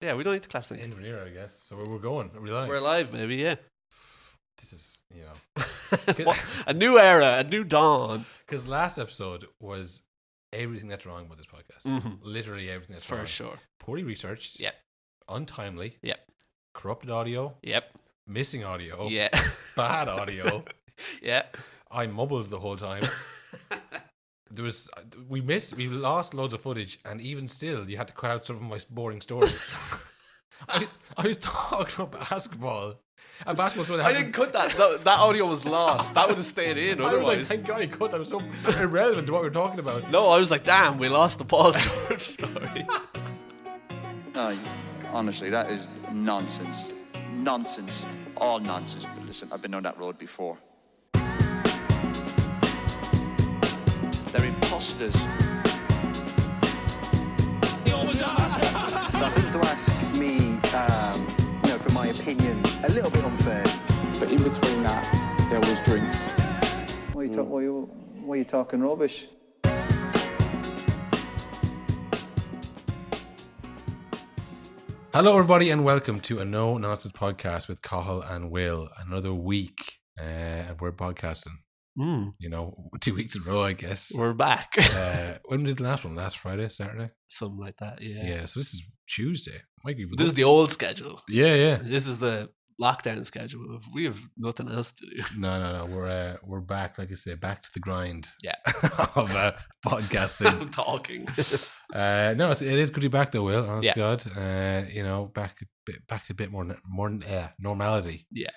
Yeah, we don't need to clap things. End of an era, I guess. So we're going. Are we live? We're live, maybe, yeah. This is, What? A new era, a new dawn. Because last episode was everything that's wrong with this podcast. Mm-hmm. Literally everything that's wrong. For sure. Poorly researched. Yep. Untimely. Yep. Corrupted audio. Yep. Missing audio. Yeah. Bad audio. Yeah. I mumbled the whole time. We lost loads of footage, and even still, you had to cut out some of my boring stories. I was talking about basketball. And basketball. I didn't cut that. That audio was lost. That would have stayed in. Otherwise, I was like, thank God you cut. That was so irrelevant to what we were talking about. No, I was like, damn, we lost the Paul George story. No, honestly, that is nonsense. Nonsense. All nonsense. But listen, I've been on that road before. They're imposters. Nothing to ask me, for my opinion, a little bit unfair. But in between that, there was drinks. Why are you talking rubbish? Hello, everybody, and welcome to a No Nonsense podcast with Cathal and Will. Another week, and we're podcasting. 2 weeks in a row, I guess. We're back. When did the last one? Last Friday, Saturday? Something like that, yeah. Yeah, so this is Tuesday. This is the old schedule. Yeah. This is the lockdown schedule. We have nothing else to do. No. We're back, like I say, back to the grind. Yeah. of podcasting. Talking. No, it is good to be back though, Will. Honest Yeah. God. Back to a bit more normality. Yeah.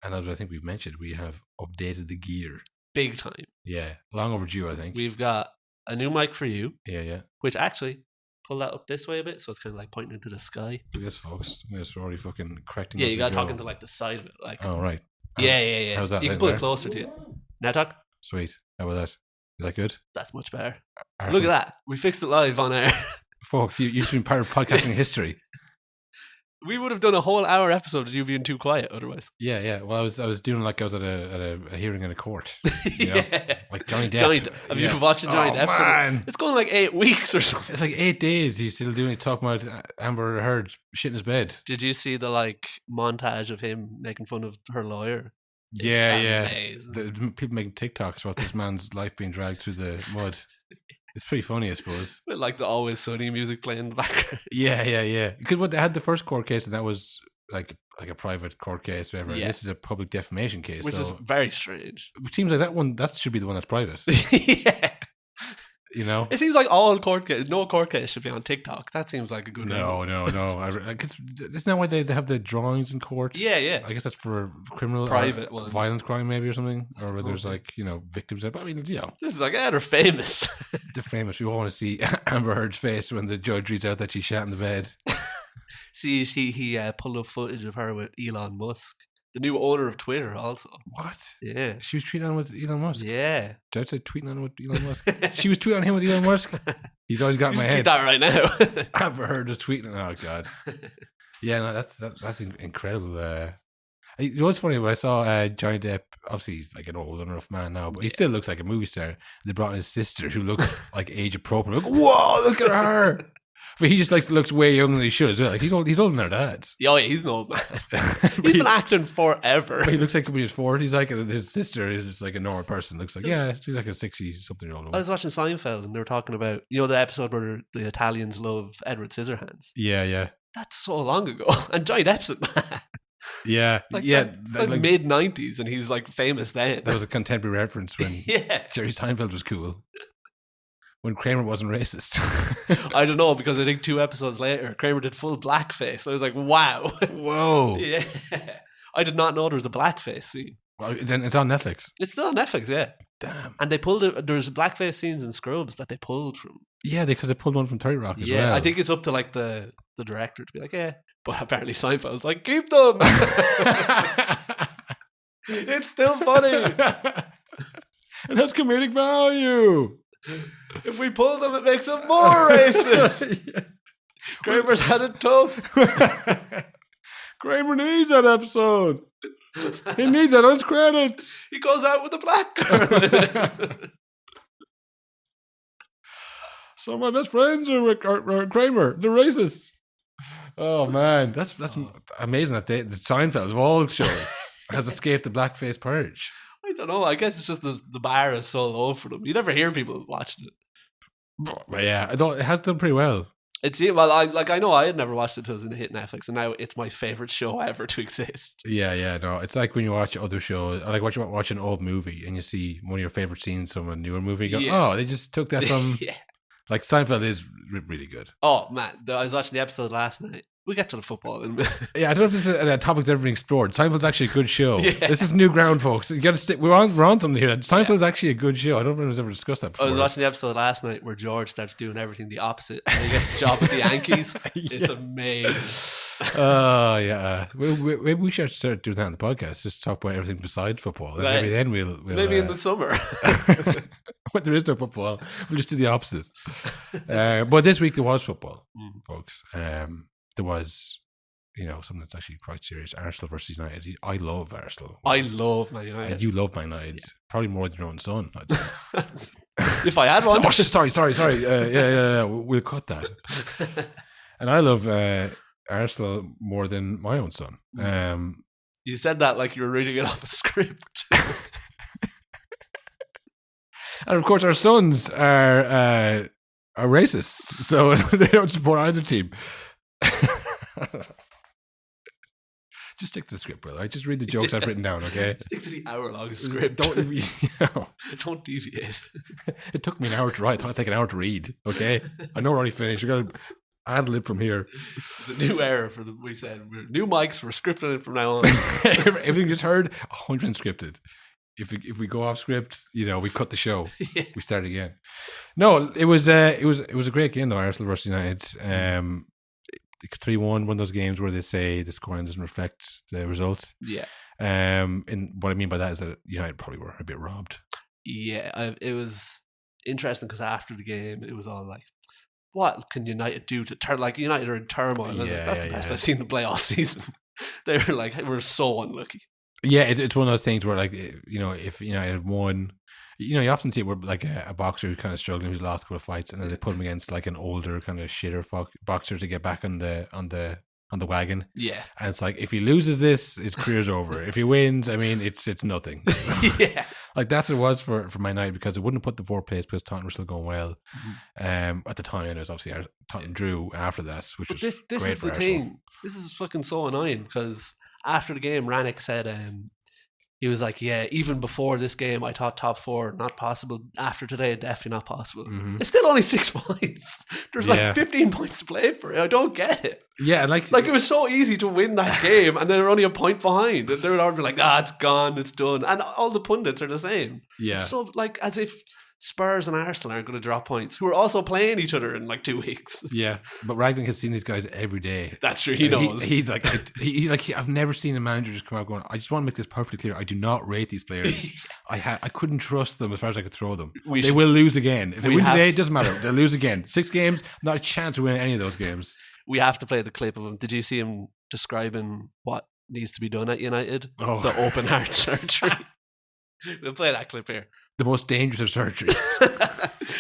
And as I think we've mentioned, we have updated the gear. Big time. Yeah, long overdue, I think. We've got a new mic for you. Yeah. Which actually, pull that up this way a bit, so it's kind of like pointing into the sky. Look at this, folks. It's already fucking correcting. Yeah, us you got as to we talk go. into like the side of it. Like, Oh, right. Yeah. How's that? You can Like pull there? it closer to you. Now talk. Sweet. How about that? Is that good? That's much better. Arsenal. Look at that. We fixed it live on air. Folks, you've been part of podcasting history. We would have done a whole hour episode of you being too quiet otherwise. Yeah. Well, I was doing like I was at a hearing in a court. You know? Yeah. Like Johnny Depp. Have you been watching Johnny Depp? Man. It's going like 8 weeks or something. It's like 8 days. He's still talking about Amber Heard shit in his bed. Did you see the like montage of him making fun of her lawyer? It's Yeah. amazing. The people making TikToks about this man's life being dragged through the mud. It's pretty funny, I suppose. With like the Always Sunny music playing in the background. Yeah. Because they had the first court case, and that was like a private court case, whatever. Yeah. This is a public defamation case, Which is very strange. it seems like that should be the one that's private. Yeah. You know. It seems like all court case, no court case should be on TikTok. That seems like a good rule. No. Isn't that why they have the drawings in court? Yeah. I guess that's for criminal, Private or ones. violent crime, maybe, or something, or where there's like victims. But I mean, This is like, they're famous. they're famous. We all want to see Amber Heard's face when the judge reads out that she shat in the bed. See, he pulled up footage of her with Elon Musk, the new owner of Twitter also. What? Yeah. She was tweeting on with Elon Musk. Yeah. Judge said tweeting on with Elon Musk. She was tweeting on him with Elon Musk. He's always got in my You should head. do that right now. Amber Heard was tweeting. Oh God. Yeah, no, that's incredible. You know what's funny? When I saw Johnny Depp, obviously he's like an old enough man now, but he still looks like a movie star. They brought in his sister, who looks like age appropriate. Like, whoa, look at her! But he just looks way younger than he should as well. Like he's older than their dads. Oh yeah, he's an old man. He's been acting forever. But he looks like he'll be in his 40s. Like, and his sister is just like a normal person. Looks like she's like a 60-something-year-old I woman. was watching Seinfeld and they were talking about the episode where the Italians love Edward Scissorhands. Yeah. That's so long ago, and Johnny Depp's in that. Yeah, Like like mid 90s, and he's like famous then. that was a contemporary reference when Yeah. Jerry Seinfeld was cool. When Kramer wasn't racist. I don't know, because I think 2 episodes later, Kramer did full blackface. I was like, wow. Whoa. Yeah. I did not know there was a blackface scene. Well, it's on Netflix. It's still on Netflix, yeah. Damn. And they pulled it. There's blackface scenes in Scrubs that they pulled from. Yeah, because they pulled one from 30 Rock as Yeah, well. I think it's up to like the director to be like, yeah. But apparently Seinfeld's like, keep them. It's still funny. It has comedic value. If we pull them, it makes them more racist. Kramer's had it tough. Kramer needs that episode. He needs that on his credits. He goes out with a black girl. Some of my best friends are Kramer. They're racist. Oh man, that's amazing that the Seinfeld of all shows has escaped the blackface purge. I don't know. I guess it's just the bar is so low for them. You never hear people watching it. But yeah, it has done pretty well. I know I had never watched it until it hit Netflix, and now it's my favorite show ever to exist. Yeah, no, it's like when you watch other shows, like watch an old movie and you see one of your favorite scenes from a newer movie. You go, oh, they just took that from. Yeah. Like Seinfeld is really good. Oh man, I was watching the episode last night. We'll get to the football in a minute. Yeah, I don't know if this is a topic that's ever been explored. Seinfeld's actually a good show. Yeah. This is new ground, folks. You got to stick. We're on something here. Seinfeld's actually a good show. I don't know if anyone's ever discussed that before. I was watching the episode last night where George starts doing everything the opposite, and he gets the job with the Yankees. It's amazing. Oh yeah, maybe we should start doing that on the podcast. Just talk about everything besides football. And maybe then we'll maybe in the summer. When there is no football, we'll just do the opposite. But this week there was football, folks. There was, something that's actually quite serious. Arsenal versus United. I love Arsenal. I love Man United. And you love Man United. Probably more than your own son, I'd say. If I had one. Sorry. Yeah. We'll cut that. And I love Arsenal more than my own son. You said that like you were reading it off a script. And of course, our sons are racists, so they don't support either team. Just stick to the script, brother. I just read the jokes I've written down, okay? Stick to the hour-long script. Don't deviate. It took me an hour to write. It'll take an hour to read, okay? I know we're already finished. We're going to ad-lib from here. It's a new era for them. We said new mics. We're scripting it from now on. Everything just heard 100% scripted. If we go off script, we cut the show. Yeah. We start again. No, it was a great game though. Arsenal versus United. 3-1, one of those games where they say the scoring doesn't reflect the result. Yeah. And what I mean by that is that United probably were a bit robbed. Yeah, it was interesting because after the game, it was all like, "What can United do to turn?" Like United are in turmoil. And I was like, that's the best I've seen them play all season. They were like, we're so unlucky. Yeah, it's one of those things where, like, if United had won, you often see it where like a boxer who's kind of struggling, who's lost a couple of fights, and then they put him against like an older kind of shitter boxer to get back on the wagon. Yeah, and it's like if he loses this, his career's over. If he wins, I mean, it's nothing. Yeah, like that's what it was for Man United, because it wouldn't put the fourth place because Tottenham were still going well. At the time, and it was obviously Tottenham drew after that, which was this great is for the Arsenal. thing. This is fucking so annoying because after the game, Ragnick said he was like, yeah, even before this game, I thought top four not possible. After today, definitely not possible. Mm-hmm. It's still only 6 points. There's like 15 points to play for it. I don't get it. Yeah, like it was so easy to win that game, and they're only a point behind. And they're all be like, it's gone, it's done. And all the pundits are the same. Yeah. So like as if Spurs and Arsenal aren't going to drop points, who are also playing each other in like 2 weeks. Yeah, but Ragnick has seen these guys every day. That's true. He knows. He's like, I've never seen a manager just come out going, I just want to make this perfectly clear. I do not rate these players. I couldn't trust them as far as I could throw them. They will lose again. If they win today, it doesn't matter. They'll lose again. 6 games, not a chance to win any of those games. We have to play the clip of him. Did you see him describing what needs to be done at United? Oh. The open heart surgery. We'll play that clip here. The most dangerous of surgeries.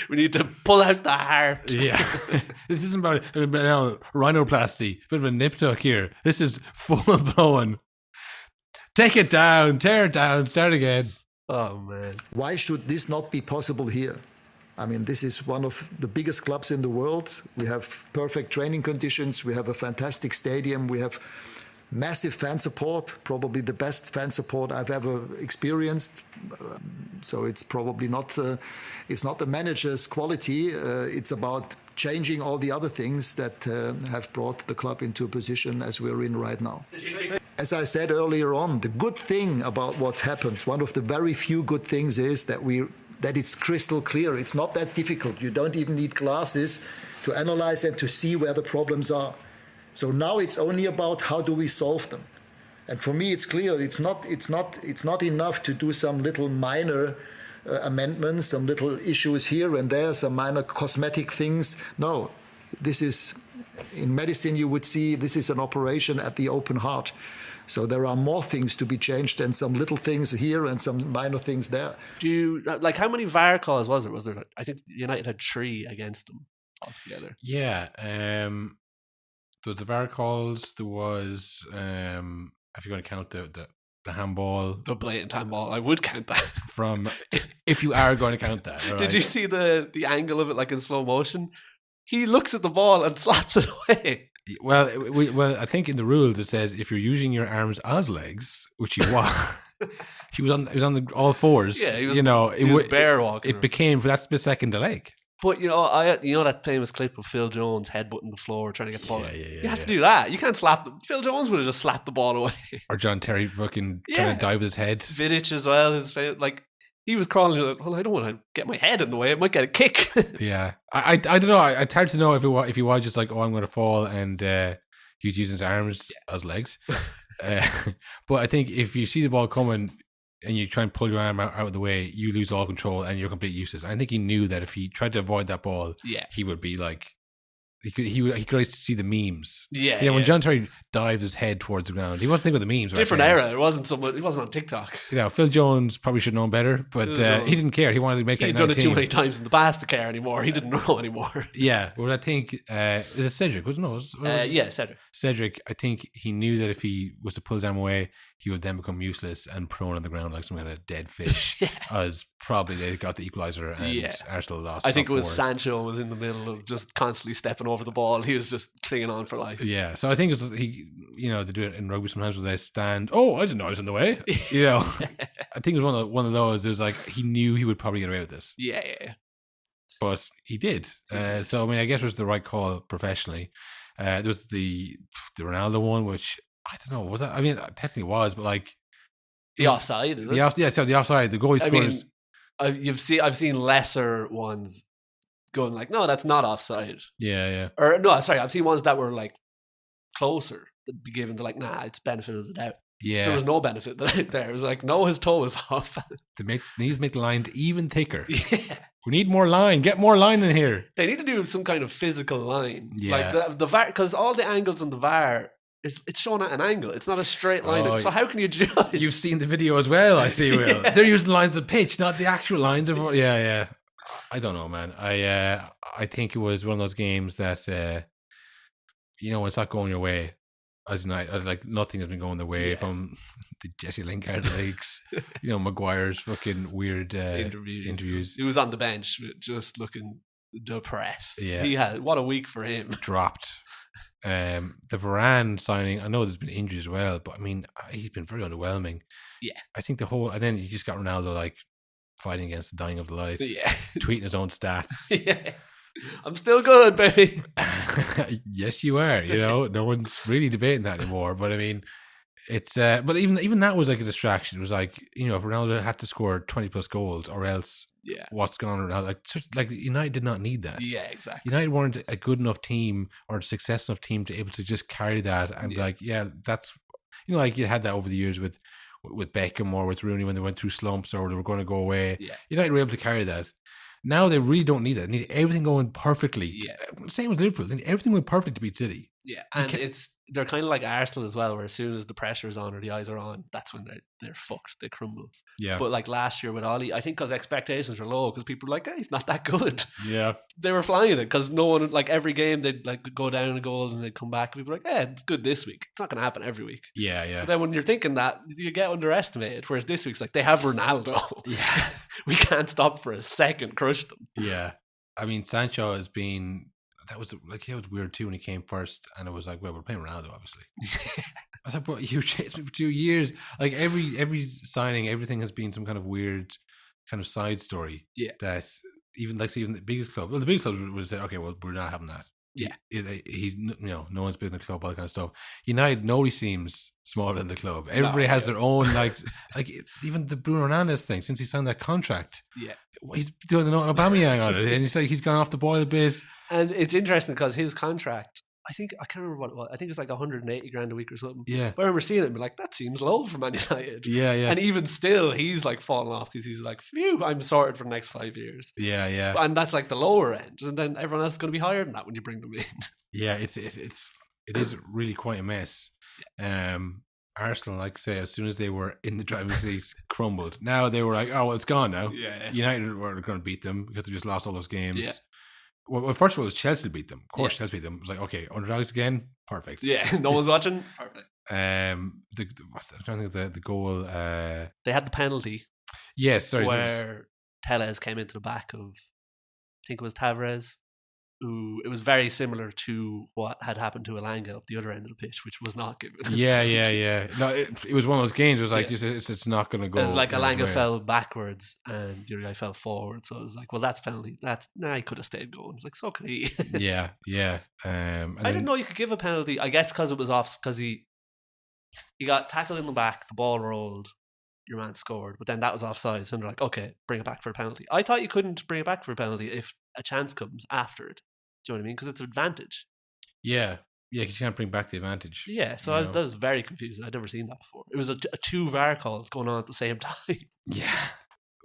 We need to pull out the heart. Yeah. This isn't about rhinoplasty. Bit of a nip tuck here. This is full blown. Take it down. Tear it down. Start again. Oh, man. Why should this not be possible here? I mean, this is one of the biggest clubs in the world. We have perfect training conditions. We have a fantastic stadium. We have massive fan support, probably the best fan support I've ever experienced. So it's probably not, it's not the manager's quality. It's about changing all the other things that have brought the club into a position as we're in right now. As I said earlier on, the good thing about what happened, one of the very few good things is that it's crystal clear. It's not that difficult. You don't even need glasses to analyze and to see where the problems are. So now it's only about how do we solve them. And for me, it's clear it's not enough to do some little minor amendments, some little issues here and there, some minor cosmetic things. No, this is, in medicine you would see this is an operation at the open heart. So there are more things to be changed than some little things here and some minor things there. How many VAR calls was there? Was there? I think United had 3 against them altogether. Yeah. was the VAR calls. There was, if you're going to count the handball, The blatant handball. I would count that. from, if you are going to count that. all Did right. you see the angle of it, like in slow motion? He looks at the ball and slaps it away. Well, I think in the rules it says if you're using your arms as legs, which he was, he was on all fours. Yeah, he was, it was bear walking. It became for that split second a leg. But you know that famous clip of Phil Jones headbutting the floor trying to get the ball. You have to do that. You can't slap them. Phil Jones would have just slapped the ball away. Or John Terry fucking trying to dive with his head. Vidic as well. He was crawling. Like, well, I don't want to get my head in the way. I might get a kick. Yeah, I don't know. It's hard to know if he was just like, oh, I'm going to fall, and he was using his arms as legs. But I think if you see the ball coming and you try and pull your arm out of the way, you lose all control and you're completely useless. I think he knew that if he tried to avoid that ball, he would be like, he could always see the memes. Yeah. When John Terry dived his head towards the ground, he wasn't thinking of the memes. Different era. It wasn't someone. He wasn't on TikTok. Phil Jones probably should have known better, but he didn't care. He wanted to make that. He'd done it too many times in the past to care anymore. He didn't know anymore. Yeah, well, I think is it Cedric? Cedric. Cedric. I think he knew that if he was to pull his arm away, he would then become useless and prone on the ground like some kind of dead fish. As probably they got the equaliser and Arsenal lost. I think it was Sancho was in the middle of just constantly stepping over the ball. He was just clinging on for life. Yeah, so I think it's they do it in rugby sometimes where they stand. Oh, I didn't know I was in the way. I think it was one of those. It was like he knew he would probably get away with this. Yeah. But he did. So I mean, I guess it was the right call professionally. There was the Ronaldo one, which I don't know. Was that? I mean, it technically was, but like the offside. Is it? So the offside. The goalie scores. I've seen lesser ones going like, no, that's not offside. Yeah. Or no, sorry, I've seen ones that were like closer that be given to like, nah, it's benefit of the doubt. Yeah, there was no benefit there. It was like, no, his toe was off. They need to make the lines even thicker. Yeah. We need more line. Get more line in here. They need to do some kind of physical line. Yeah. Like the VAR, because all the angles on the VAR, it's shown at an angle. It's not a straight line. So how can you judge? You've seen the video as well, I see, Will. Yeah. They're using the lines of the pitch, not the actual lines of... Yeah. I don't know, man. I think it was one of those games that, when it's not going your way, as like nothing has been going the way from the Jesse Lingard leaks, Maguire's fucking weird interviews. He was on the bench just looking depressed. Yeah. He had, what a week for him. Dropped. The Varane signing, I know there's been injuries as well, but I mean, he's been very underwhelming. Yeah. I think and then you just got Ronaldo like fighting against the dying of the light, tweeting his own stats. Yeah. I'm still good, baby. Yes, you are. No one's really debating that anymore. But I mean, it's but even that was like a distraction. It was like, if Ronaldo had to score 20 plus goals, or else what's going on around? Like United did not need that. Yeah, exactly. United weren't a good enough team or a success enough team to able to just carry that and be like, that's like you had that over the years with Beckham or with Rooney when they went through slumps or they were going to go away. Yeah. United were able to carry that. Now they really don't need that. They need everything going perfectly. Yeah. Same with Liverpool. They need everything going perfect to beat City. Yeah, and they're kind of like Arsenal as well, where as soon as the pressure is on or the eyes are on, that's when they're fucked. They crumble. Yeah. But like last year with Ollie, I think because expectations were low, because people were like, hey, he's not that good. Yeah. They were flying it because no one, like every game, they'd like go down a goal and they'd come back. And people were like, yeah, it's good this week. It's not going to happen every week. Yeah. But then when you're thinking that, you get underestimated. Whereas this week's like, they have Ronaldo. Yeah. We can't stop for a second, crush them. Yeah. I mean, Sancho has been... That was like, it was weird too when he came first, and it was like, well, we're playing Ronaldo, obviously. I was like, but you chased me for 2 years. Like every signing, everything has been some kind of weird kind of side story. Yeah. That even the biggest club, the biggest club would say, okay, well, we're not having that. Yeah. He's no one's building a club, all that kind of stuff. United, nobody seems smaller than the club. Everybody has their own like even the Bruno Fernandes thing since he signed that contract. Yeah. He's doing the Aubameyang on it, and he's like he's gone off the boil a bit. And it's interesting because his contract, I can't remember what it was. I think it's like 180 grand a week or something. Yeah. But I remember seeing it and be like, that seems low for Man United. Yeah. And even still, he's like falling off because he's like, phew, I'm sorted for the next 5 years. Yeah. And that's like the lower end. And then everyone else is going to be higher than that when you bring them in. Yeah, it is really quite a mess. Arsenal, like I say, as soon as they were in the driving seats, crumbled. Now they were like, oh, well, it's gone now. Yeah. United were going to beat them because they just lost all those games. Yeah. Well, first of all, it was Chelsea beat them. Of course, Yeah. Chelsea beat them. It was like, okay, underdogs again, perfect. Yeah, no one's watching. Perfect. I'm trying to think of the goal. They had the penalty Yes, sorry. where Tellez came into the back of, I think it was Tavares, who it was very similar to what had happened to Elanga up the other end of the pitch, which was not given. Yeah. No, it was one of those games. It was like it's not going to go. It was like his Elanga way. fell backwards and the other guy fell forward. So it was like, well, that's penalty. He could have stayed going. It's like, so could he. Yeah. I didn't know you could give a penalty. I guess because it was off, because he got tackled in the back, the ball rolled, your man scored, but then that was offside. So they're like, okay, bring it back for a penalty. I thought you couldn't bring it back for a penalty if a chance comes after it. Do you know what I mean? Because it's an advantage. Yeah, because you can't bring back the advantage. Yeah, so that was very confusing. I'd never seen that before. It was a two VAR calls going on at the same time. Yeah.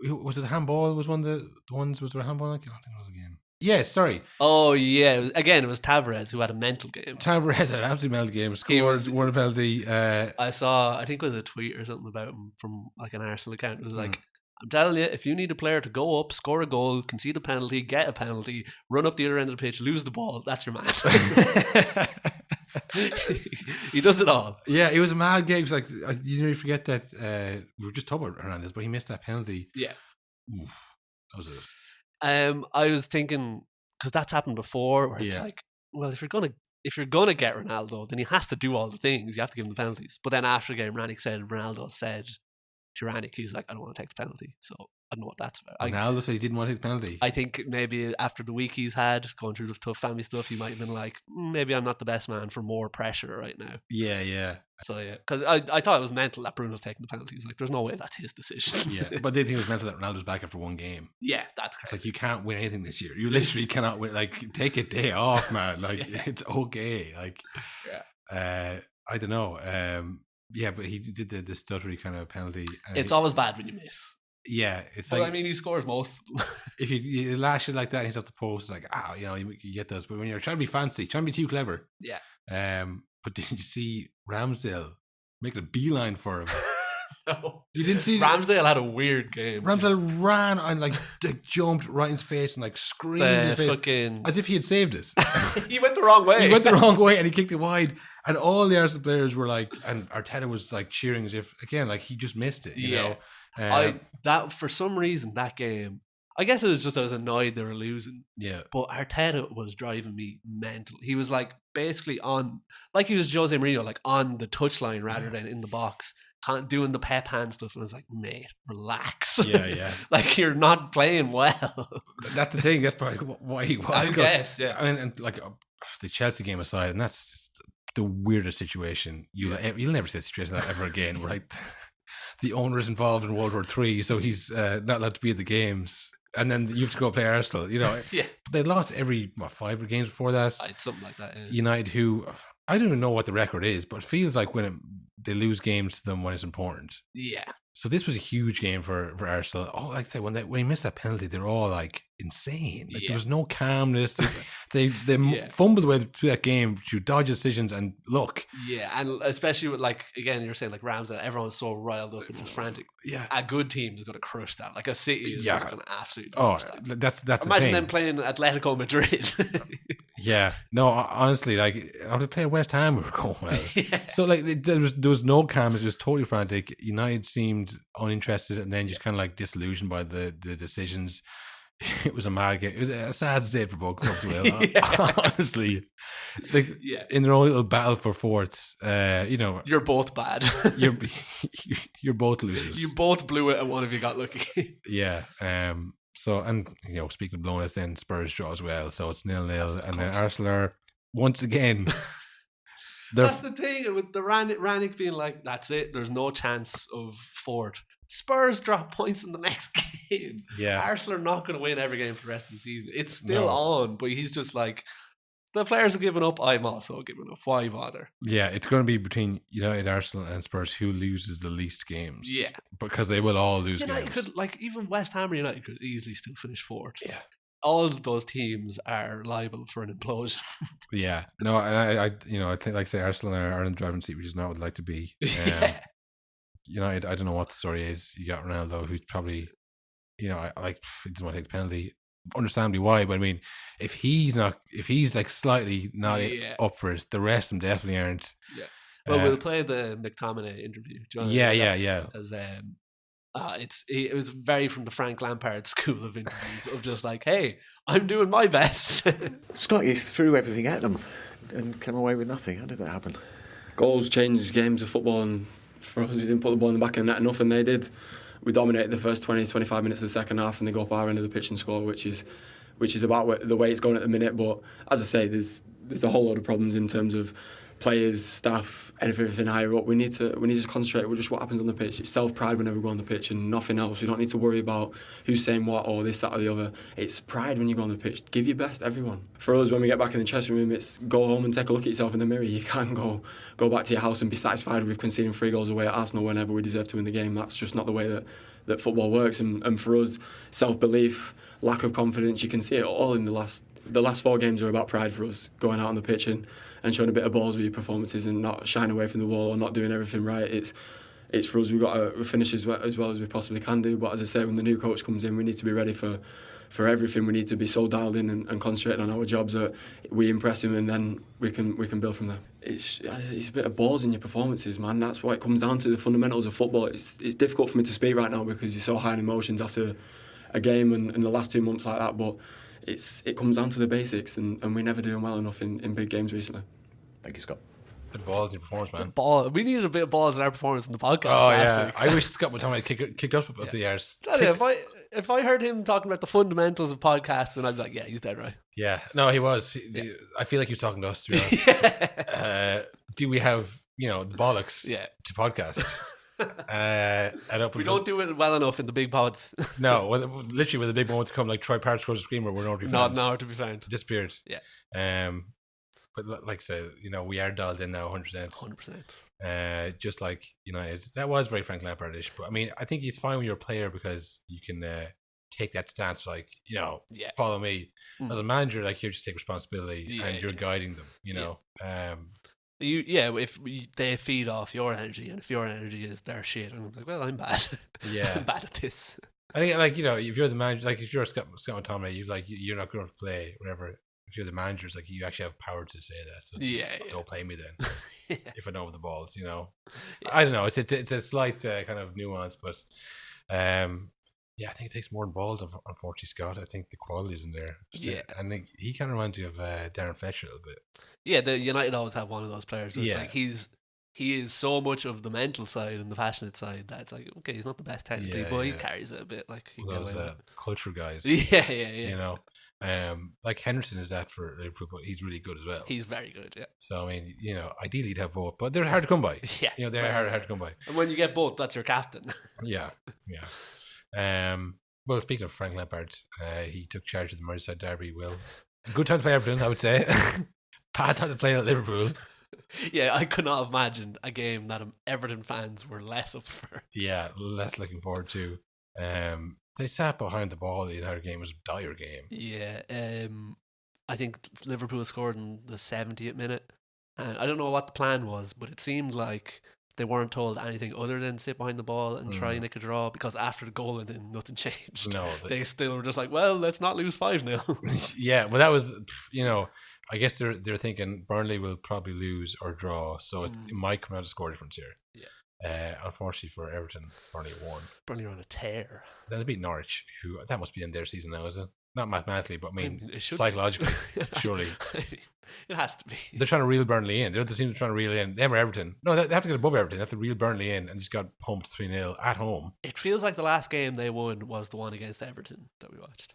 Was it the handball? Was one of the ones? Was there a handball? I don't think it was a game. Yeah, sorry. Oh, yeah. It was Tavares who had a mental game. Tavares had an absolute mental game. Scored, won a penalty. I saw, I think it was a tweet or something about him from like an Arsenal account. It was like, I'm telling you, if you need a player to go up, score a goal, concede a penalty, get a penalty, run up the other end of the pitch, lose the ball, that's your man. He does it all. Yeah, it was a mad game. It was like, you nearly forget that we were just talking about Hernandez, but he missed that penalty. Yeah. Oof, that was it. I was thinking, because that's happened before, where it's like, well, if you're gonna get Ronaldo, then he has to do all the things. You have to give him the penalties. But then after the game, Ronaldo said to Ragnick, he's like, I don't want to take the penalty. So I don't know what that's about. Ronaldo said he didn't want to take the penalty. I think maybe after the week he's had, going through the tough family stuff, he might have been like, maybe I'm not the best man for more pressure right now. Yeah. So yeah, because I thought it was mental that Bruno's taking the penalties. Like, there's no way that's his decision. Yeah, but they think it was mental that Ronaldo's back after one game. Yeah, that's correct. It's like, you can't win anything this year. You literally cannot win. Like, take a day off, man. Like, it's okay. Like, I don't know. Yeah, but he did the stuttery kind of penalty. It's always bad when you miss. Yeah, it's Well, like, I mean, he scores most. if you lash it like that and he's off the post, it's like, you get those. But when you're trying to be fancy, trying to be too clever. Yeah. But did you see Ramsdale making a beeline for him? No. You didn't see Ramsdale had a weird game. Ramsdale ran and like jumped right in his face and like screamed in his face as if he had saved it. He went the wrong way. He went the wrong way and he kicked it wide. And all the Arsenal players were like, and Arteta was like cheering as if, again, like he just missed it. You know? That for some reason, that game, I guess it was just I was annoyed they were losing. Yeah. But Arteta was driving me mental. He was like basically on, like he was Jose Mourinho, like on the touchline rather than in the box, doing the pep hand stuff. And I was like, mate, relax. Yeah. Like, you're not playing well. That's the thing. That's probably why he was. I guess, yeah. And like the Chelsea game aside, and that's just the weirdest situation. You'll never see a situation like that ever again, right? The owner is involved in World War III, so he's not allowed to be at the games. And then you have to go play Arsenal, you know. Yeah. But they lost every 5 games before that. Something like that. Yeah. United, who I don't even know what the record is, but it feels like they lose games to them when it's important. Yeah. So this was a huge game for Arsenal. Oh, like I say, when he missed that penalty, they were all like insane. Like, there was no calmness. They fumbled away through that game through dodgy decisions and luck. Yeah, and especially with, like, again, you're saying like Ramsdale, everyone's so riled up and just frantic. Yeah, a good team is going to crush that. Like a City is just going to absolutely. Oh, crush that. That's imagine the them playing Atletico Madrid. Yeah, no, honestly, like I would play West Ham, we were going well. So like there was no calmness. It was totally frantic. United seemed uninterested, and then just kind of like disillusioned by the decisions. It was a mad game. It was a sad state for both clubs. Honestly, like in their own little battle for fourth. You're both bad. you're both losers. You both blew it, and one of you got lucky. Yeah. So, and speaking of blowing it, then Spurs draw as well. So it's 0-0, and then Arsenal are once again. That's the thing with the Ragnick being like, that's it. There's no chance of fourth. Spurs drop points in the next game. Yeah, Arsenal are not going to win every game for the rest of the season. It's still on, but he's just like, the players have given up. I'm also giving up. Why bother? Yeah, it's going to be between United, Arsenal, and Spurs who loses the least games. Yeah, because they will all lose United games. Could, like, even West Ham or United could easily still finish fourth. Yeah. All of those teams are liable for an implosion. Yeah, no, I think, like, say, Arsenal are in the driving seat, which is not what I'd like to be. United, I don't know what the story is. You got Ronaldo, who's probably, he doesn't want to take the penalty. understandably why. But I mean, if he's like slightly not up for it, the rest of them definitely aren't. Yeah. Well, we'll play the McTominay interview. Do you want to Yeah. Because it was very from the Frank Lampard school of interviews of just like, hey, I'm doing my best. Scotty threw everything at them and came away with nothing. How did that happen? Goals change games of football, and for us, we didn't put the ball in the back of the net enough, and they did. We dominated the first 20-25 minutes of the second half, and they go up our end of the pitch and score, which is about the way it's going at the minute. But as I say, there's a whole lot of problems in terms of players, staff, everything higher up. We need to just concentrate with just what happens on the pitch. It's self-pride whenever we go on the pitch and nothing else. We don't need to worry about who's saying what or this, that or the other. It's pride when you go on the pitch. Give your best, everyone. For us, when we get back in the dressing room, it's go home and take a look at yourself in the mirror. You can't go back to your house and be satisfied with conceding 3 goals away at Arsenal whenever we deserve to win the game. That's just not the way that football works. And for us, self-belief, lack of confidence, you can see it all in the last 4 games are about pride for us, going out on the pitch and showing a bit of balls with your performances and not shying away from the wall or not doing everything right. It's for us, we've got to finish as well as we possibly can do. But as I say, when the new coach comes in, we need to be ready for everything. We need to be so dialed in and concentrating on our jobs that we impress him, and then we can build from there. It's a bit of balls in your performances, man. That's what it comes down to, the fundamentals of football. It's difficult for me to speak right now because you're so high in emotions after a game and the last 2 months like that, but it comes down to the basics, and we're never doing well enough in big games recently. Thank you, Scott. Good balls in your performance, man. We needed a bit of balls in our performance in the podcast. Oh last yeah, week. I wish Scott McTominay kicked us up the arse. If I heard him talking about the fundamentals of podcasting, I'd be like, yeah, he's dead right. Yeah, no, he was. I feel like he was talking to us, to be honest. Do we have the bollocks to podcast? We don't do it well enough in the big pods. No, literally when the big moments come, like Troy Parks scores a screamer, we're not to be found. Disappeared. Yeah. But like I said, we are dialed in now 100%. 100%. Just like United. That was very Frank Lampard-ish. But I mean, I think he's fine when you're a player because you can take that stance, like, follow me. As a manager, like, you just take responsibility and you're guiding them, if they feed off your energy, and if your energy is their shit, I'm like, well, I'm bad. Yeah. I'm bad at this. I think, like, if you're the manager, like, if you're Scott McTominay, you're not going to play, whatever. If you're the manager, it's like you actually have power to say that. So don't play me then. If I know the balls, I don't know. It's a slight kind of nuance, but I think it takes more than balls. Unfortunately, Scott, I think the quality isn't there. I think he kind of reminds me of Darren Fletcher a little bit. Yeah, the United always have one of those players. It's like he is so much of the mental side and the passionate side that it's like, okay, he's not the best technically, but he carries it a bit. Like those culture guys. Yeah. Like Henderson is that for Liverpool, but he's really good as well. He's very good, yeah. So I mean, ideally you'd have both, but they're hard to come by. They're hard to come by. And when you get both, that's your captain. Yeah. Well, speaking of Frank Lampard, he took charge of the Merseyside derby. Well, good time to play Everton, I would say. Bad time to play at Liverpool. Yeah, I could not have imagined a game that Everton fans were less up for. Yeah, less looking forward to. They sat behind the ball the entire game. It was a dire game. Yeah, I think Liverpool scored in the 70th minute. And I don't know what the plan was, but it seemed like they weren't told anything other than sit behind the ball and try and make a draw, because after the goal and then nothing changed. No, they still were just like, well, let's not lose 5-0. Yeah, well, that was, I guess they're thinking Burnley will probably lose or draw, so it might come out of score difference here. Yeah. Unfortunately for Everton, Burnley won. Burnley are on a tear. Then they beat Norwich, who that must be in their season now, is it? Not mathematically, but I mean psychologically, surely. It has to be. They're trying to reel Burnley in. They're the team trying to reel in. Them or Everton. No, they have to get above Everton. They have to reel Burnley in and just got pumped 3-0 at home. It feels like the last game they won was the one against Everton that we watched.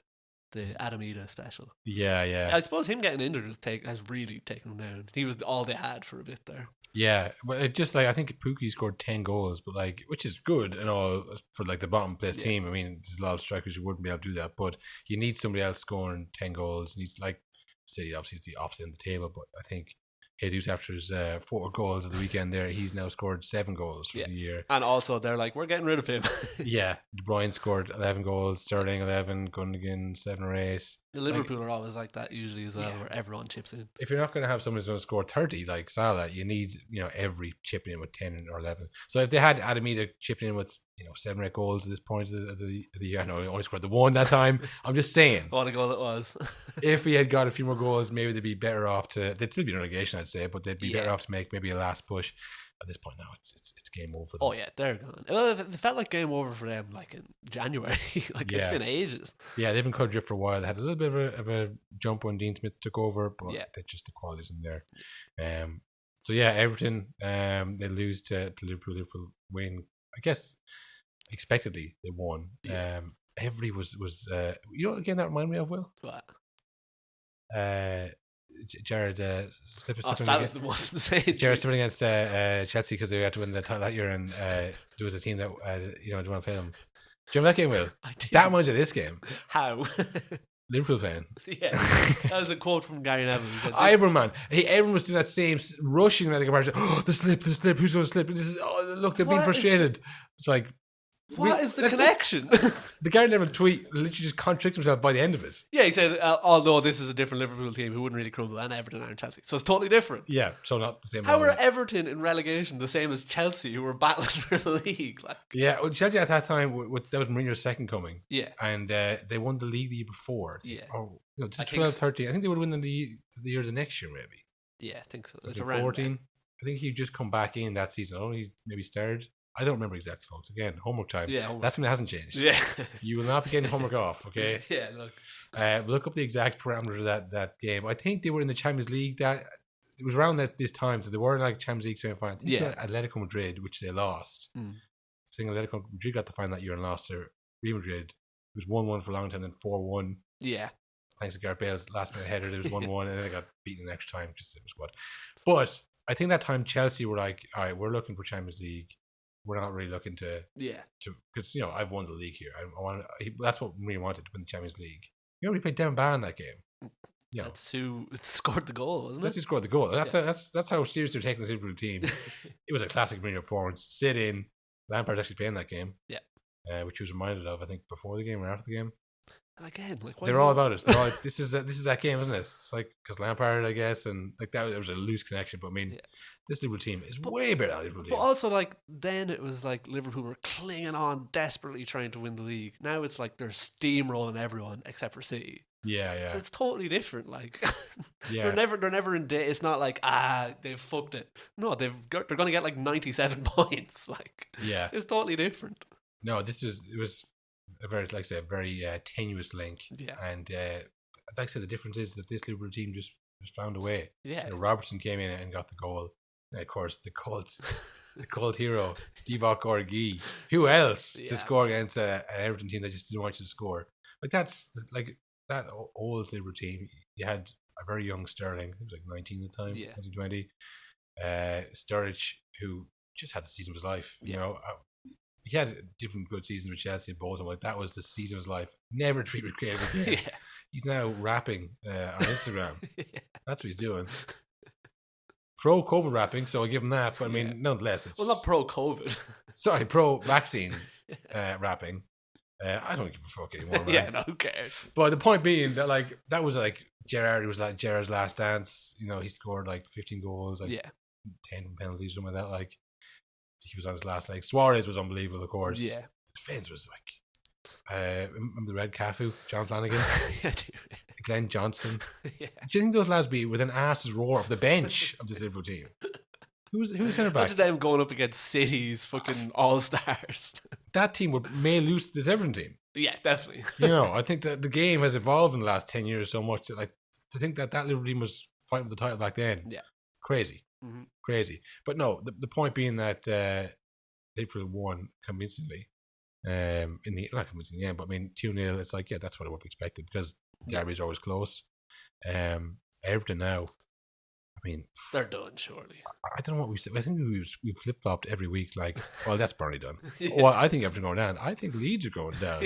The Adam Ida special. Yeah. I suppose him getting injured has really taken him down. He was all they had for a bit there. Yeah, but it just like I think Pukki scored 10 goals, but like, which is good and all for like the bottom place team. I mean, there's a lot of strikers who wouldn't be able to do that, but you need somebody else scoring 10 goals. Needs like City obviously it's the opposite in the table, but I think Jesus after his 4 goals at the weekend there, he's now scored 7 goals for the year. And also they're like, we're getting rid of him. Yeah, De Bruyne scored 11 goals, Sterling 11, Gundogan 7 or 8. The Liverpool are always like that usually as well, where everyone chips in. If you're not going to have someone who's going to score 30 like Salah, you need, every chipping in with 10 or 11. So if they had Adamida chipping in with 7 or 8 goals at this point of the year, I know he only scored the one that time. I'm just saying, What a goal it was. if we had got a few more goals, maybe they'd be better off they'd still be in relegation, I'd say, but they'd be better off to make maybe a last push. At this point now, it's game over for them. Oh yeah, they're gone. Well, it felt like game over for them, like in January. It's been ages. Yeah, they've been cut adrift for a while. They had a little bit of a jump when Dean Smith took over, but the quality isn't there. So yeah, Everton they lose to Liverpool. Liverpool win. I guess expectedly they won. Every was again that reminded me of, Will? What? Jared slipping that was the most insane. Jared slipping against Chelsea because they had to win the title that year, and there was a team that didn't want to play them. Do you remember that game, Will? I did. That reminds me of this game. How? Liverpool fan. Yeah, that was a quote from Gary Neville. Everyone was doing that same rushing like the slip. Who's going to slip? Look, they're being frustrated. It's like, what is the connection? The Gary Neville tweet literally just contradicts himself by the end of it. Yeah, he said, although this is a different Liverpool team who wouldn't really crumble, and Everton are in Chelsea. So it's totally different. Yeah, so not the same. How are Everton in relegation the same as Chelsea, who were battling for the league? Yeah, well, Chelsea at that time, that was Mourinho's second coming. Yeah. And they won the league the year before. Yeah. 12, 13. I think they would win the year the next year, maybe. Yeah, I think so. It's around 14. I think he just come back in that season. Only maybe started. I don't remember exactly, folks. Again, homework time. Yeah, homework. That's something that hasn't changed. Yeah. You will not be getting homework off, okay? Yeah, look. Look up the exact parameters of that game. I think they were in the Champions League. That it was around this time, so they were in like Champions League semi-final. Yeah. Atletico Madrid, which they lost. I think Atletico Madrid got the final that year and lost to Real Madrid. It was 1-1 for a long time, then 4-1. Yeah. Thanks to Gareth Bale's last minute header, there was 1-1, and then they got beaten the next time, just in the squad. But I think that time Chelsea were like, all right, we're looking for Champions League. We're not really looking to because I've won the league here. That's what we wanted, to win the Champions League. We played Devon Barr in that game. That's who scored the goal, wasn't it? That's who scored the goal. That's how serious they're taking this Liverpool team. It was a classic Mourinho performance. Sit in. Lampard actually playing that game. Yeah, which he was reminded of, I think, before the game or after the game. Again, they're all about it. They're all like, this is that game, isn't it? It's like because Lampard, I guess, and like that there was a loose connection. But I mean, this Liverpool team is way better than the Liverpool team. But also, then it was like Liverpool were clinging on, desperately trying to win the league. Now it's like they're steamrolling everyone except for City. Yeah. So it's totally different. They're never in debt. It's not like they've fucked it. No, they're going to get 97 points. It's totally different. No, it was a very, a very tenuous link. Yeah. And like I said, the difference is that this Liverpool team just found a way. Yeah. Robertson came in and got the goal. And of course, the cult hero, Divock Origi. Who else to score against an Everton team that just didn't want you to score? That's that old Liverpool team. You had a very young Sterling, he was 19 at the time, 2020. Sturridge, who just had the season of his life. He had different good seasons with Chelsea and Bolton. That was the season of his life. Never to be recreated again. He's now rapping on Instagram. That's what he's doing. Pro-COVID rapping, so I give him that. But I mean, nonetheless, it's not pro-COVID. Sorry, pro-vaccine rapping. I don't give a fuck anymore, man. Who cares? But the point being that that was Gerrard. It was like Gerrard's last dance. He scored 15 goals, 10 penalties, something like that. He was on his last leg. Suarez was unbelievable, of course. Yeah. The defense was the red Cafu, John Flanagan, Glenn Johnson. Yeah. Do you think those lads be within arse's roar of the bench of this Liverpool team? Who's centre back? Imagine them going up against City's fucking all-stars. That team may lose this Everton team. Yeah, definitely. I think that the game has evolved in the last 10 years so much that to think that Liverpool team was fighting for the title back then. Yeah. Crazy. Mm-hmm. Crazy. But no, the point being that Liverpool won convincingly. Not convincing in the end, but I mean 2-0, it's that's what I would have expected because derbies are always close. Everton now, I mean, they're done, surely. I don't know what we said. I think we've flip-flopped every week, well, that's Burnley done. Well, I think Everton going down. I think Leeds are going down.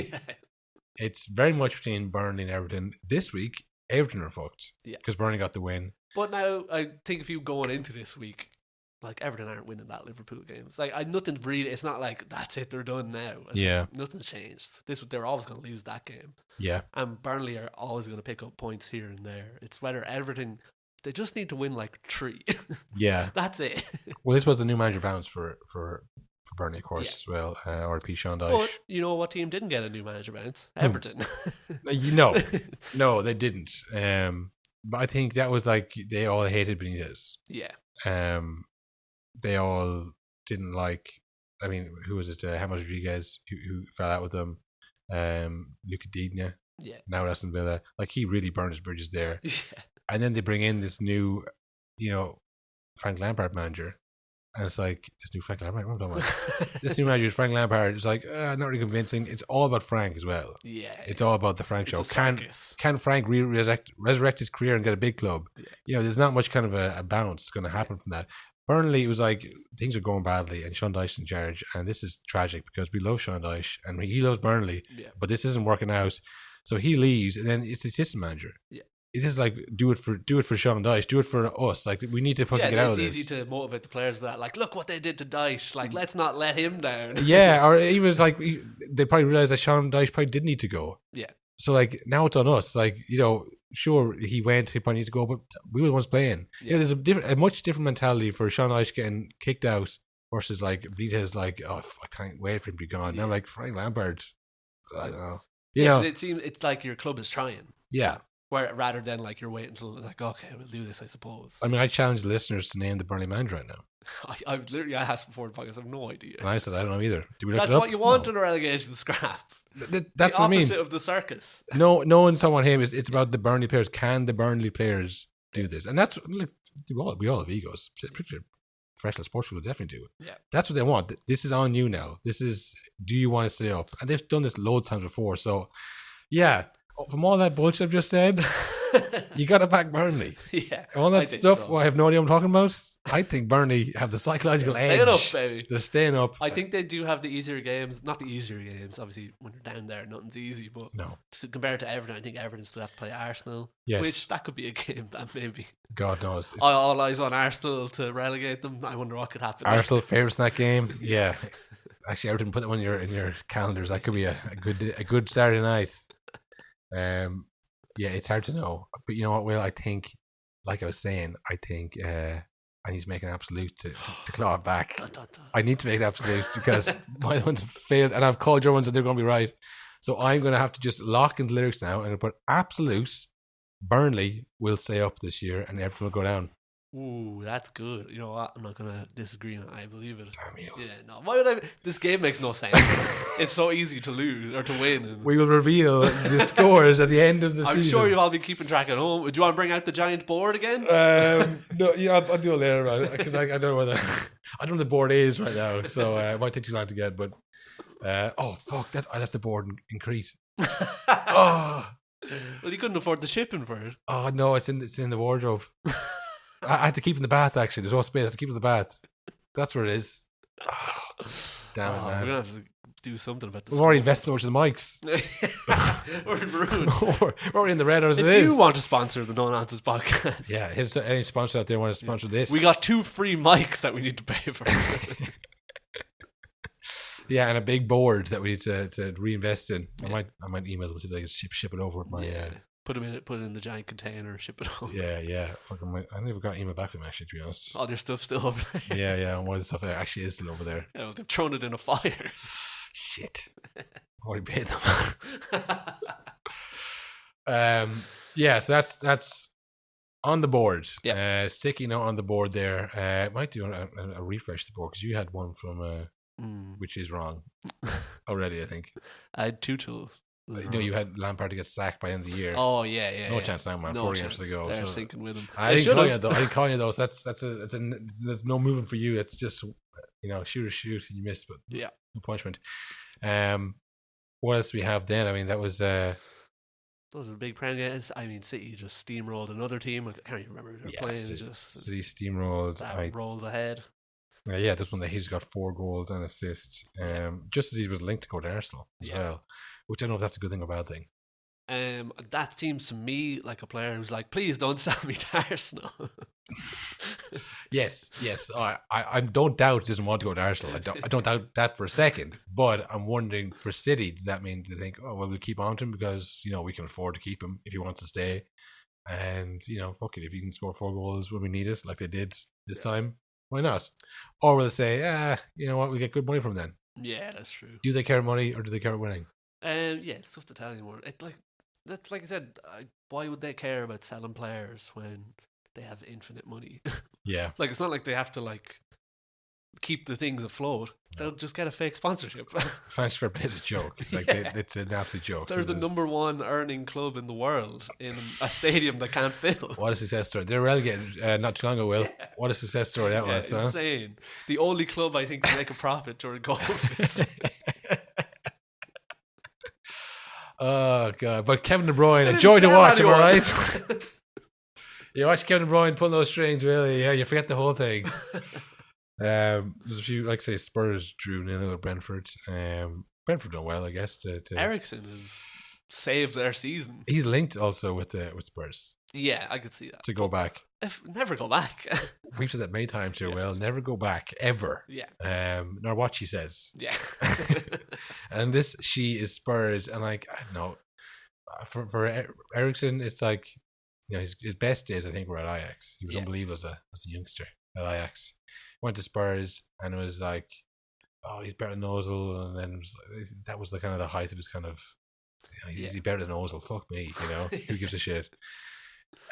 It's very much between Burnley and Everton. This week, Everton are fucked because Burnley got the win. But now, I think if you going into this week, like Everton aren't winning that Liverpool game. It's like nothing's really. It's not like that's it. They're done now. Nothing's changed. They're always going to lose that game. Yeah, and Burnley are always going to pick up points here and there. It's whether Everton. They just need to win like 3. Yeah, that's it. Well, this was the new manager bounce for Burnley, of course, as well. RP Sean Dyche. But you know what team didn't get a new manager bounce? Everton. No, they didn't. But I think that was like they all hated Benitez. Yeah. They all didn't like. I mean, who was it? James Rodriguez, who fell out with them. Luca Digna. Yeah. Now at Aston Villa, like he really burned his bridges there. Yeah. And then they bring in this new, Frank Lampard manager. And it's like, this new Frank Lampard? What am I talking about? This new manager is Frank Lampard. It's like, not really convincing. It's all about Frank as well. Yeah. It's all about the Frank show. Can Frank resurrect his career and get a big club? Yeah. There's not much kind of a bounce going to happen from that. Burnley, it was like, things are going badly and Sean Dyche in charge. And this is tragic because we love Sean Dyche and he loves Burnley. Yeah. But this isn't working out. So he leaves and then it's the assistant manager. Yeah. It is like do it for Sean Dyche, do it for us. Like we need to fucking get out of this. It's easy to motivate the players that like, look what they did to Dyche. Like, let's not let him down. Yeah, or even it's like they probably realized that Sean Dyche probably did need to go. Yeah. So like now it's on us. Like sure he went, he probably needs to go, but we were the ones playing. Yeah. There's a much different mentality for Sean Dyche getting kicked out versus like Benitez. Like, oh, I can't wait for him to be gone. Yeah. Now like Frank Lampard, I don't know. It seems it's like your club is trying. Yeah. Where rather than like you're waiting until like, okay, we'll do this, I suppose. I mean, I challenge the listeners to name the Burnley manager right now. I literally asked before the podcast. I have no idea. And I said I don't know either. Do we look That's it up? what you want in a relegation scrap. That's the what I mean. opposite of the circus. No one's talking about him. It's about the Burnley players. Can the Burnley players do this? And that's like we all have egos. Professional sports people definitely do. Yeah, that's what they want. This is on you now. This is. Do you want to stay up? And they've done this loads of times before. So, yeah. From all that bullshit I've just said, you got to back Burnley. Yeah, all that stuff. So. Well, I have no idea what I'm talking about. I think Burnley have the psychological edge. Staying up, baby. They're staying up. I think they do have the easier games. Not the easier games. Obviously, when you're down there, nothing's easy. But no, compared to Everton, I think Everton still have to play Arsenal. Yes, which that could be a game that maybe. God knows. All eyes on Arsenal to relegate them. I wonder what could happen. Arsenal favourites in that game. Yeah, actually, Everton put that one in your calendars. That could be a good Saturday night. Yeah, it's hard to know. But you know what, Will? I think, like I was saying, I need to make an absolute to claw it back. Dun, dun, dun. I need to make an absolute because my ones have failed, and I've called your ones and they're going to be right. So I'm going to have to just lock in the lyrics now and put absolute. Burnley will stay up this year and Everton will go down. Ooh, that's good. You know what? I'm not going to disagree on it. I believe it. Damn you. Yeah, no. Why would I? This game makes no sense. It's so easy to lose or to win. And we will reveal the scores at the end of the season. I'm sure you've all been keeping track at home. Do you want to bring out the giant board again? No, yeah, I'll do it later, right? Because I don't know where I don't know what the board is right now, so it might take too long to get. But oh fuck, I left the board in Crete. Oh. Well, you couldn't afford the shipping for it. Oh no, it's in the wardrobe. I had to keep it in the bath. Actually, there's no space. I had to keep it in the bath. That's where it is. Oh, damn it, man. We're gonna have to do something about this. We've already invested so much in the mics. We're in maroon. we're already in the red as if it is. If you want to sponsor the No Nonsense podcast, yeah, here's any sponsor out there want to sponsor this. We got 2 free mics that we need to pay for. Yeah, and a big board that we need to reinvest in. Yeah. I might email them so they can ship it over with my. Put it in the giant container, ship it over. Yeah. I never got an email back from them, actually, to be honest. All your stuff's still over there. Yeah, and one of the stuff actually is still over there. Yeah, well, they've thrown it in a fire. Shit. I already paid them. Yeah, so that's on the board. Yeah. Sticky note on the board there. Might do a refresh the board because you had one from which is wrong already, I think. I had 2 tools. No, you had Lampard to get sacked by the end of the year. Oh yeah. No chance now, man. No 4 chance. years to go. They're sinking with him. I didn't call you though. So there's no moving for you. It's just shoot and you miss, but yeah, no punishment. What else do we have then? I mean, that was those are the big prem games. I mean, City just steamrolled another team. I can't even remember who they were playing. City steamrolled. Rolled ahead. Yeah, this one he's got 4 goals and assists. Just as he was linked to go to Arsenal as well. Which I don't know if that's a good thing or bad thing. That seems to me like a player who's like, please don't sell me to Arsenal. Yes. I don't doubt he doesn't want to go to Arsenal. I don't doubt that for a second. But I'm wondering, for City, does that mean they think, oh, well, we'll keep on to him because, we can afford to keep him if he wants to stay. And, fuck it, if he can score 4 goals when we need it, like they did this time, why not? Or will they say, you know what, we get good money from them then? Yeah, that's true. Do they care money or do they care about winning? Yeah, it's tough to tell anymore. That's like I said, why would they care about selling players when they have infinite money? Yeah. Like, it's not like they have to, like, keep the things afloat. They'll just get a fake sponsorship. Fantasy Fair Play is a joke. Like, it's an absolute joke. They're the number 1 earning club in the world in a stadium that can't fill. What a success story. They were relegated not too long ago, Will. Yeah. What a success story that was. Insane. Huh? The only club, I think, to make a profit during COVID. Oh, God. But Kevin De Bruyne, a joy to watch, am I right? You watch Kevin De Bruyne pulling those strings, really. Yeah, you forget the whole thing. There's a few, like say, Spurs drew 0 with Brentford. Brentford done well, I guess. Ericsson has saved their season. He's linked also with Spurs. Yeah, I could see that. To go back. Never go back. We've said that many times here, Will. Never go back, ever. Yeah. Nor what she says. Yeah. And she is Spurs. And like, I don't know. For Ericsson, it's like, his best days, I think, were at Ajax. He was unbelievable as a youngster at Ajax. Went to Spurs, and it was like, oh, he's better than Ozil. And then that was the kind of the height of his kind of, he's better than Ozil. Fuck me, who gives a shit?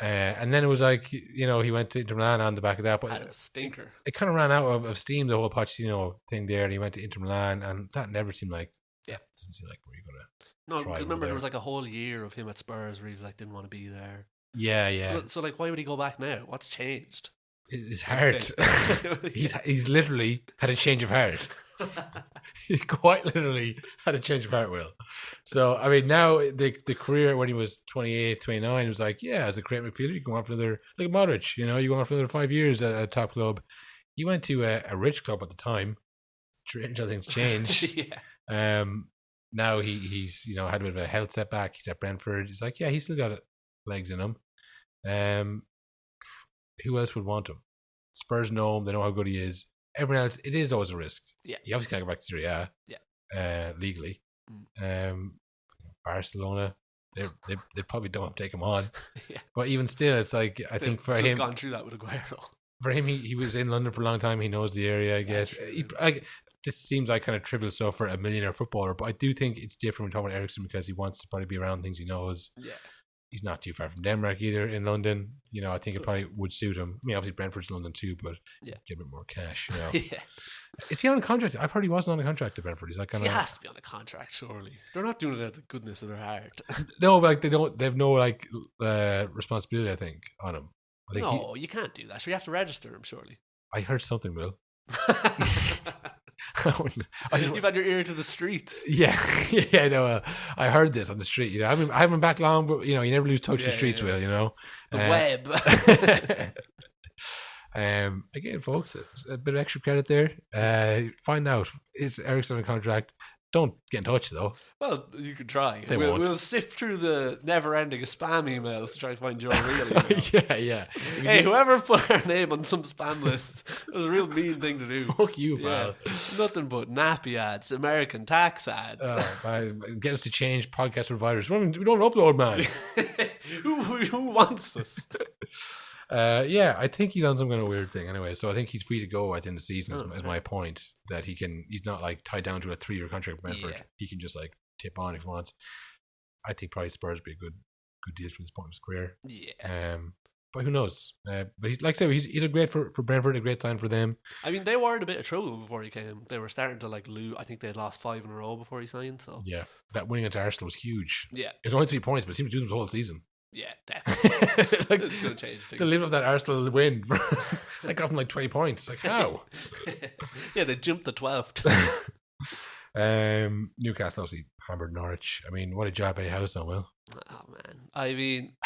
And then it was like, he went to Inter Milan on the back of that, but a stinker. It kind of ran out of steam, the whole Pochettino thing there, and he went to Inter Milan, and that never seemed like, doesn't seem like where you're gonna. No, because remember there was like a whole year of him at Spurs where he's like didn't want to be there. Yeah. So like, why would he go back now? What's changed? His heart. He's literally had a change of heart. He quite literally had a change of heart, Will. So, I mean, now the career when he was 28, 29, he was like, yeah, as a great midfielder, you go on for another, like Modric, you go on for another 5 years at a top club. He went to a rich club at the time. Strange how things change. Yeah. Now he's had a bit of a health setback. He's at Brentford. He's like, yeah, he's still got legs in him. Who else would want him? Spurs know him. They know how good he is. Everyone else, it is always a risk. Yeah. You obviously can't go back to Serie A. Yeah. Legally. Barcelona, they probably don't have to take him on. Yeah. But even still, it's like, I think for just him, gone through that with Aguero. For him, he was in London for a long time. He knows the area, I guess. This seems like kind of trivial stuff for a millionaire footballer, but I do think it's different when talking about Ericsson because he wants to probably be around things he knows. Yeah. He's not too far from Denmark either in London. I think it probably would suit him. I mean, obviously Brentford's London too, but get a bit more cash, Yeah. Is he on a contract? I've heard he wasn't on a contract to Brentford. He's like he has to be on a contract, surely. They're not doing it out of the goodness of their heart. No, like they have no like responsibility, I think, on him. You can't do that. So you have to register him, surely. I heard something, Will. You've had your ear to the streets. Yeah, no, I heard this on the street. I haven't been back long, but you never lose touch of the streets, Will. The web. Again, folks, a bit of extra credit there. Find out, is Ericsson on a contract? Don't get in touch though. Well, you could try. We'll sift through the never-ending spam emails to try to find your real email. Yeah. Hey, whoever put our name on some spam list, it was a real mean thing to do. Fuck you, pal. Nothing but nappy ads, American tax ads. Get us to change podcast providers. We don't upload, man. Who wants us? I think he's on some kind of weird thing anyway. So I think he's free to go at the end of the season. Is my point, that he's not like tied down to a 3-year contract with Brentford. Yeah. He can just like tip on if he wants. I think probably Spurs would be a good deal from this point of his career. Yeah. But who knows? But he's like I said, he's a great for Brentford, a great sign for them. I mean, they were in a bit of trouble before he came. They were starting to like lose. I think they had lost 5 in a row before he signed. So yeah, that winning against Arsenal was huge. Yeah, it was only 3 points, but it seemed to do them the whole season. Yeah, definitely. Like, it's going to change things. They lived off that Arsenal win. They got them like 20 points. Like, how? Yeah, they jumped the 12th. Newcastle obviously hammered Norwich. I mean, what a job at House on, Will. Oh, man. I mean,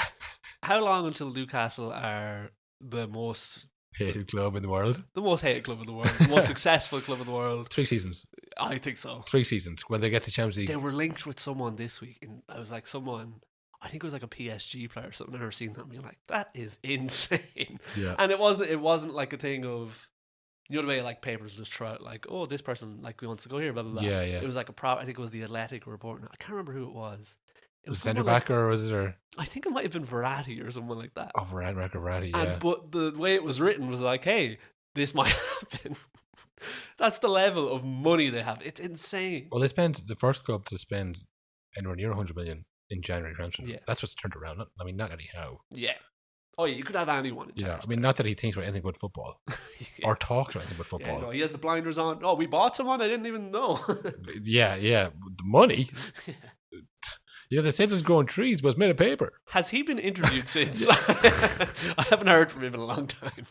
how long until Newcastle are the most hated club in the world? The most hated club in the world. The most successful club in the world. 3 seasons. I think so. 3 seasons. When they get to Champions League. They were linked with someone this week. And I was like, someone I think it was like a PSG player or something. I've never seen that and being like, that is insane. Yeah. And it wasn't like a thing of, you know the way like papers just throw out like, oh, this person like wants to go here, blah blah blah. Yeah. It was like I think it was the Athletic reporting. I can't remember who it was. It was centre someone back or was it? Or? I think it might have been Verratti or someone like that. Oh, Verratti, yeah. But the way it was written was like, hey, this might happen. That's the level of money they have. It's insane. Well, they spent the first club to spend anywhere near 100 million in January transfer. Yeah. That's what's turned around. I mean, not anyhow. Yeah. Oh, yeah, you could have anyone in charge. Yeah, I mean, not that he thinks about anything but football or talks about anything but Yeah, football. no, he has the blinders on. Oh, we bought someone? I didn't even know. Yeah. The money. Yeah, they said it's growing trees, but it's made of paper. Has he been interviewed since? I haven't heard from him in a long time.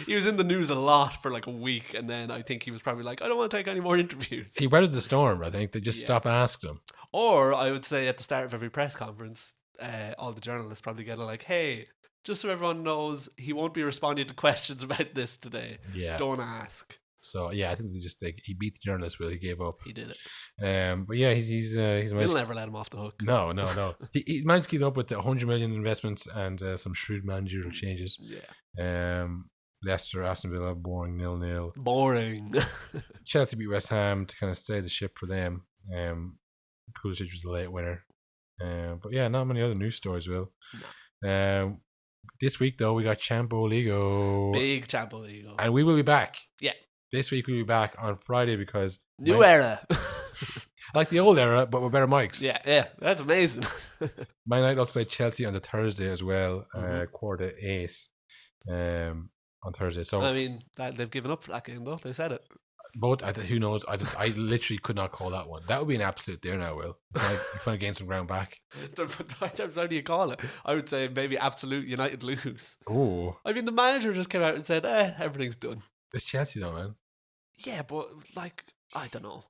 He was in the news a lot for like a week, and then I think he was probably like, I don't want to take any more interviews. He weathered the storm, I think. They just stopped asking him. Or I would say at the start of every press conference, all the journalists probably get like, hey, just so everyone knows, he won't be responding to questions about this today. Yeah. Don't ask. So, yeah, I think he beat the journalist, Will. He gave up. He did it. But yeah, he's We'll never let him off the hook. No. he managed to keep up with the 100 million investments and some shrewd managerial changes. Yeah. Leicester, Aston Villa, boring 0-0. Boring. Chelsea beat West Ham to kind of steady the ship for them. Pulisic was the late winner. But yeah, not many other news stories, Will. No. This week, though, we got Champo Ligo. Big Champo Ligo. And we will be back. Yeah. This week we'll be back on Friday because... New era. Like the old era, but with better mics. Yeah. That's amazing. Man United also play Chelsea on the Thursday as well, 8:15 on Thursday. So I mean, they've given up for that game, though. They said it. Both, who knows? I literally could not call that one. That would be an absolute dare now, Will. If I gain some ground back. How do you call it? I would say maybe absolute United lose. Oh. I mean, the manager just came out and said, everything's done. It's Chelsea though, man. Yeah, but like, I don't know.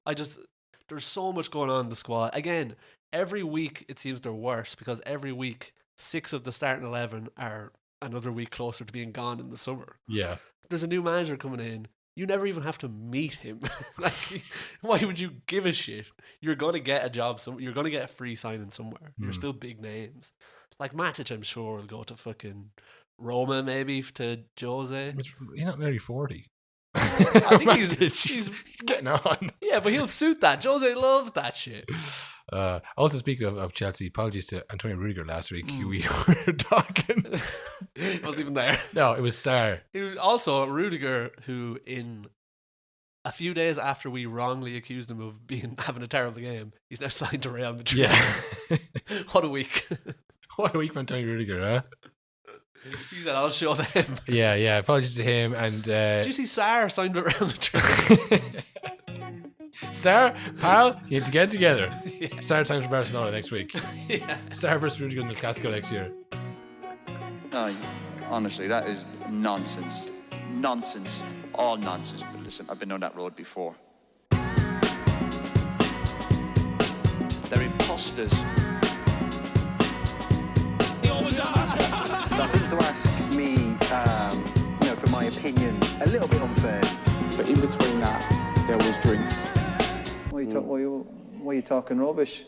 There's so much going on in the squad. Again, every week it seems they're worse because every week 6 of the starting 11 are another week closer to being gone in the summer. Yeah. There's a new manager coming in. You never even have to meet him. Like, why would you give a shit? You're going to get a job you're going to get a free signing somewhere. You're still big names. Like Matic, I'm sure, will go to fucking Roma, maybe, to Jose. He's not nearly 40. I think he's getting on. Yeah, but he'll suit that. Jose loves that shit. Also, speaking of Chelsea, apologies to Antonio Rudiger last week. We were talking. He wasn't even there. No, it was Sarr. Also, Rudiger, who in a few days after we wrongly accused him of having a terrible game, he's now signed to Real Madrid. Yeah. What a week. What a week for Antonio Rudiger, huh? He said, I'll show them. Yeah. Apologies to him. And did you see Sarr signed with Real Madrid? Sarr, pal, you need to get together. Yeah. Sarr times for Barcelona next week. Yeah. Sarr versus Rudiger in the Clásico next year. No, honestly, that is nonsense. Nonsense. All nonsense. But listen, I've been on that road before. They're imposters. I think to ask me, for my opinion, a little bit unfair. But in between that, there was drinks. Why are you talking rubbish?